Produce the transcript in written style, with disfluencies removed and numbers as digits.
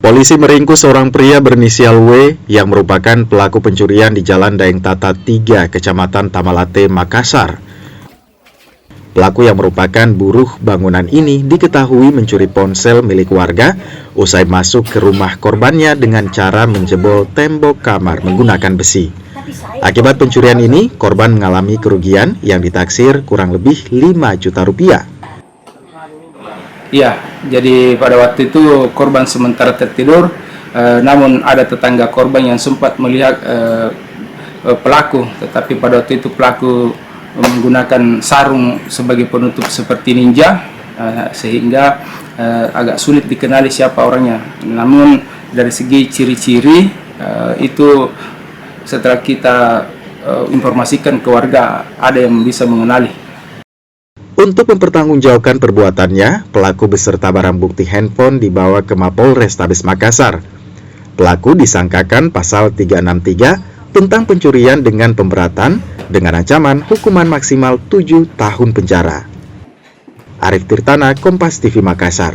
Polisi meringkus seorang pria berinisial W yang merupakan pelaku pencurian di Jalan Daeng Tata 3, Kecamatan Tamalate, Makassar. Pelaku yang merupakan buruh bangunan ini diketahui mencuri ponsel milik warga usai masuk ke rumah korbannya dengan cara menjebol tembok kamar menggunakan besi. Akibat pencurian ini, korban mengalami kerugian yang ditaksir kurang lebih 5 juta rupiah. Iya, jadi pada waktu itu korban sementara tertidur, namun ada tetangga korban yang sempat melihat pelaku, tetapi pada waktu itu pelaku menggunakan sarung sebagai penutup seperti ninja, sehingga agak sulit dikenali siapa orangnya. Namun dari segi ciri-ciri itu setelah kita informasikan ke warga, ada yang bisa mengenali. Untuk mempertanggungjawabkan perbuatannya, pelaku beserta barang bukti handphone dibawa ke Mapolrestabes Makassar. Pelaku disangkakan pasal 363 tentang pencurian dengan pemberatan dengan ancaman hukuman maksimal 7 tahun penjara. Arif Tirtana, Kompas TV Makassar.